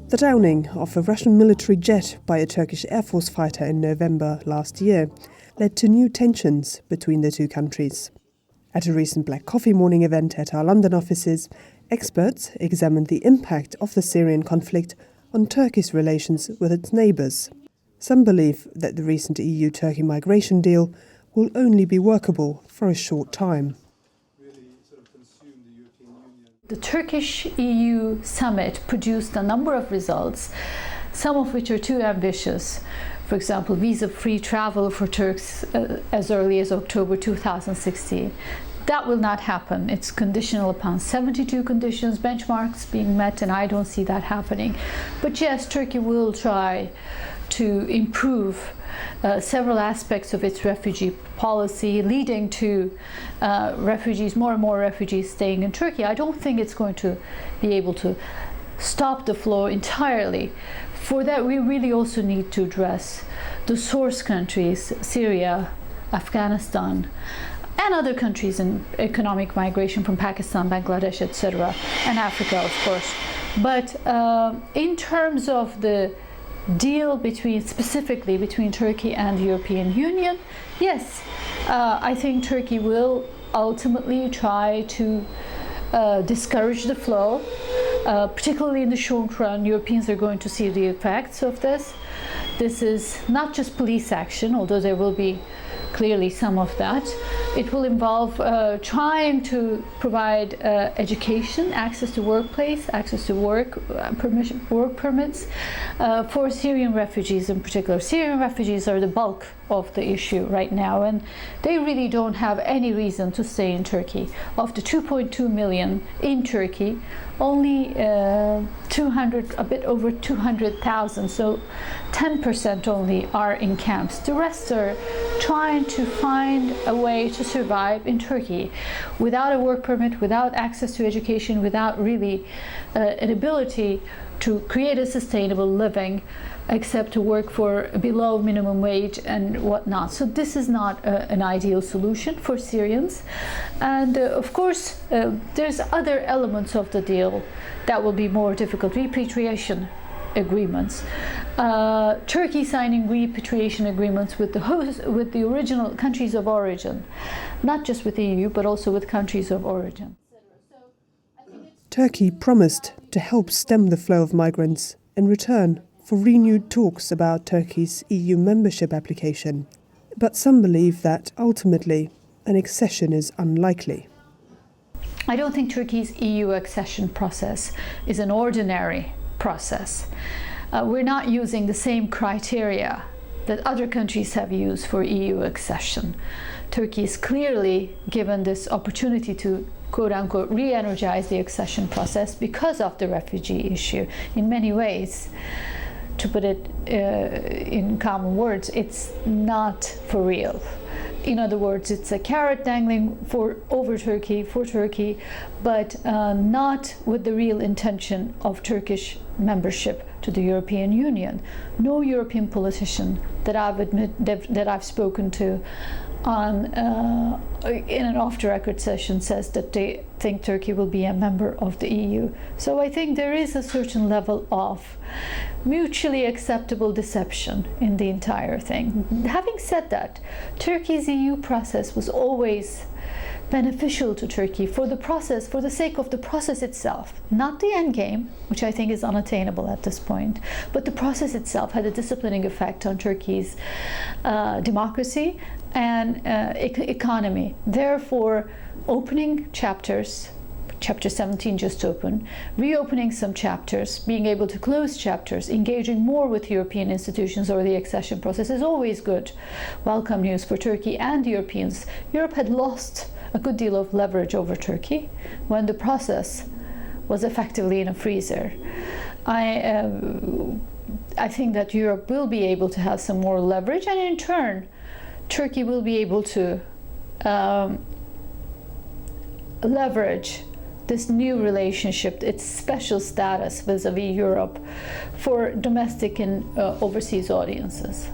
The downing of a Russian military jet by a Turkish Air Force fighter in November last year led to new tensions between the two countries. At a recent Black Coffee morning event at our London offices, experts examined the impact of the Syrian conflict on Turkey's relations with its neighbours. Some believe that the recent EU-Turkey migration deal will only be workable for a short time. The Turkish-EU summit produced a number of results, some of which are too ambitious. For example, visa-free travel for Turks as early as October 2016. That will not happen. It's conditional upon 72 conditions, benchmarks being met, and I don't see that happening. But yes, Turkey will try to improve several aspects of its refugee policy, leading to more and more refugees staying in Turkey. I don't think it's going to be able to stop the flow entirely. For that, we really also need to address the source countries, Syria, Afghanistan, and other countries in economic migration from Pakistan, Bangladesh, etc., and Africa, of course. But in terms of the deal specifically between Turkey and the European Union, yes, I think Turkey will ultimately try to discourage the flow, particularly in the short run. Europeans are going to see the effects of this. This is not just police action, although there will be clearly some of that. It will involve trying to provide education, access to workplace, access to work permits for Syrian refugees in particular. Syrian refugees are the bulk of the issue right now, and they really don't have any reason to stay in Turkey. Of the 2.2 million in Turkey, only a bit over 200,000, so 10% only are in camps. The rest are trying to find a way to survive in Turkey without a work permit, without access to education, without really an ability to create a sustainable living, except to work for below minimum wage and whatnot. So this is not an ideal solution for Syrians. And of course, there's other elements of the deal that will be more difficult. Repatriation agreements. Turkey signing repatriation agreements with the original countries of origin, not just with the EU, but also with countries of origin. Turkey promised to help stem the flow of migrants in return for renewed talks about Turkey's EU membership application. But some believe that ultimately an accession is unlikely. I don't think Turkey's EU accession process is an ordinary process. We're not using the same criteria that other countries have used for EU accession. Turkey is clearly given this opportunity to quote-unquote re-energize the accession process because of the refugee issue. In many ways, to put it in common words, it's not for real. In other words, it's a carrot dangling for Turkey, but not with the real intention of Turkish membership to the European Union. No European politician that I've spoken to in an off-the-record session says that they think Turkey will be a member of the EU. So I think there is a certain level of mutually acceptable deception in the entire thing. Having said that, Turkey's EU process was always beneficial to Turkey for the sake of the process itself, not the end game, which I think is unattainable at this point, but the process itself had a disciplining effect on Turkey's democracy and economy. Therefore, opening chapters, Chapter 17 just opened, reopening some chapters, being able to close chapters, engaging more with European institutions or the accession process is always good. Welcome news for Turkey and Europeans. Europe had lost a good deal of leverage over Turkey when the process was effectively in a freezer. I think that Europe will be able to have some more leverage, and in turn, Turkey will be able to leverage this new relationship, its special status vis-a-vis Europe, for domestic and overseas audiences.